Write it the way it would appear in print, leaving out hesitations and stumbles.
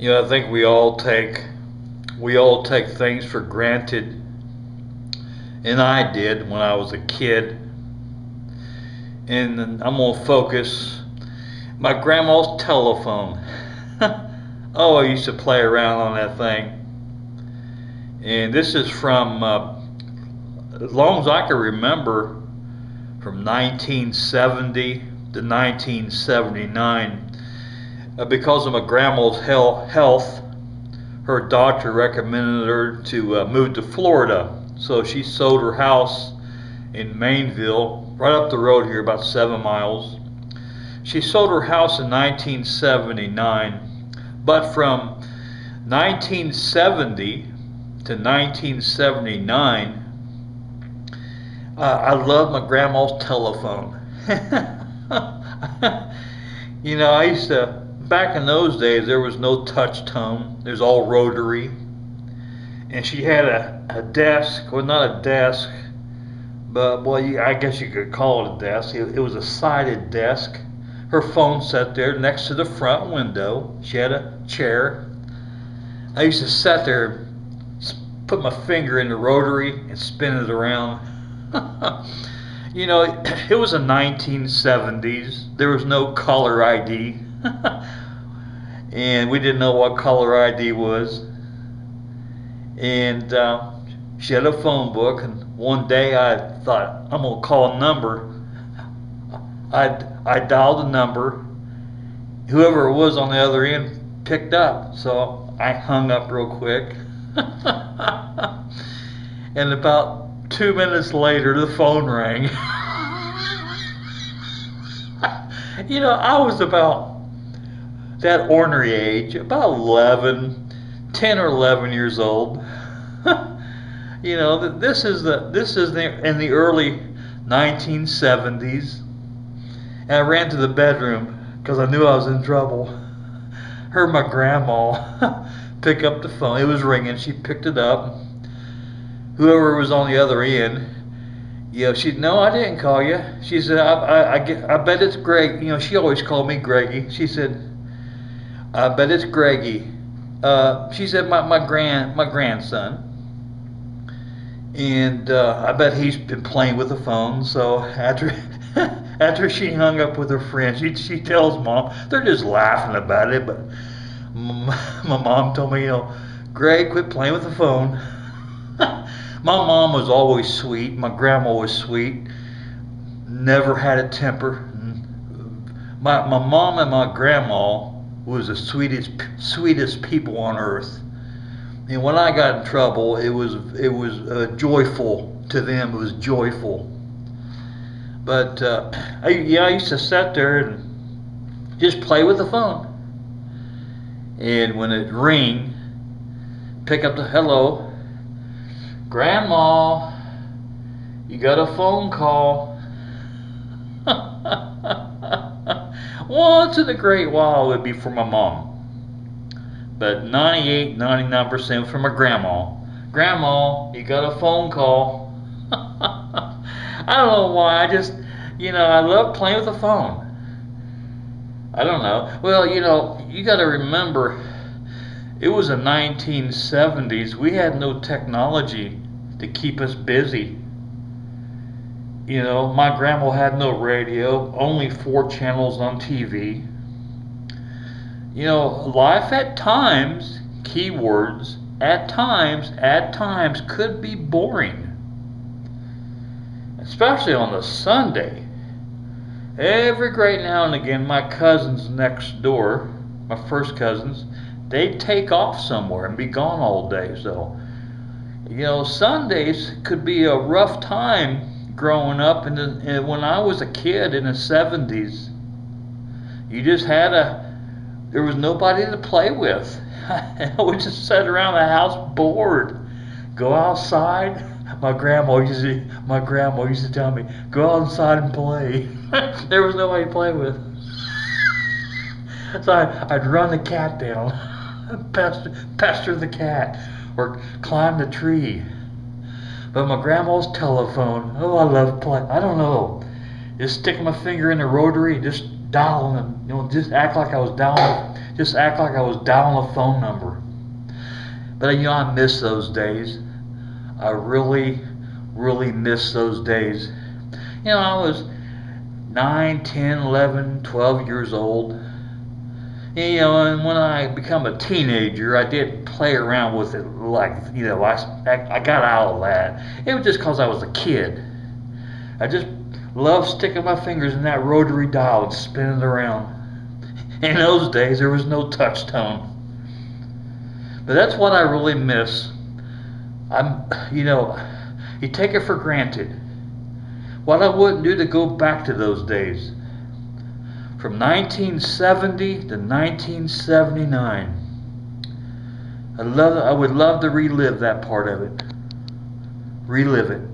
I think we all take things for granted, and I did when I was a kid. And I'm gonna focus my grandma's telephone. Oh, I used to play around on that thing. And this is from as long as I can remember, from 1970 to 1979. Because of my grandma's health, her doctor recommended her to move to Florida. So she sold her house in Mainville, right up the road here, about 7 miles. She sold her house in 1979, but from 1970 to 1979, I love my grandma's telephone. I used to, back in those days, there was no touch tone. There's all rotary. And she had a desk, well, not a desk, but, well, I guess you could call it a desk. It was a sided desk. Her phone sat there next to the front window. She had a chair. I used to sit there, put my finger in the rotary and spin it around. It was the 1970s. There was no caller ID. And we didn't know what caller ID was. And she had a phone book, and one day I thought, I'm going to call a number. I dialed a number. Whoever it was on the other end picked up, so I hung up real quick. And about 2 minutes later, the phone rang. I was about that ornery age, about 10 or 11 years old. This is in the early 1970s. And I ran to the bedroom because I knew I was in trouble. Heard my grandma pick up the phone. It was ringing. She picked it up. Whoever was on the other end, she, no, I didn't call you. She said, I bet it's Greg. She always called me Greggy. She said, I bet it's Greggy. She said, my grandson. And I bet he's been playing with the phone. So after she hung up with her friend, she tells Mom, they're just laughing about it, but my mom told me, Greg, quit playing with the phone. My mom was always sweet. My grandma was sweet. Never had a temper. My mom and my grandma was the sweetest people on earth. And when I got in trouble, it was joyful to them. It was joyful. But I used to sit there and just play with the phone. And when it ring, pick up the hello. Grandma, you got a phone call. Once in a great while it would be for my mom. But 99% from my grandma. Grandma, you got a phone call. I don't know why. I just, I love playing with the phone. I don't know. Well, you got to remember, it was the 1970s. We had no technology to keep us busy. My grandma had no radio, only 4 channels on TV. Life at times, keywords, at times could be boring. Especially on a Sunday. Every great now and again, my cousins next door, my first cousins, they'd take off somewhere and be gone all day. So, Sundays could be a rough time growing up. And when I was a kid in the 70s, you just there was nobody to play with. I would just sit around the house bored. Go outside. My grandma used to tell me, go outside and play. There was nobody to play with. So I'd run the cat down, pester the cat, or climb the tree. But my grandma's telephone, I love playing. I don't know, just sticking my finger in the rotary, just dialing, just act like I was just act like I was dialing a phone number. But you know, I miss those days. I really, really miss those days. You know, I was 9, 10, 11, 12 years old. You know, and when I become a teenager, I did play around with it like, you know, I got out of that. It was just because I was a kid. I just loved sticking my fingers in that rotary dial and spinning it around. In those days, there was no touch tone. But that's what I really miss. You know, you take it for granted. What I wouldn't do to go back to those days. From 1970 to 1979. I would love to relive that part of it. Relive it.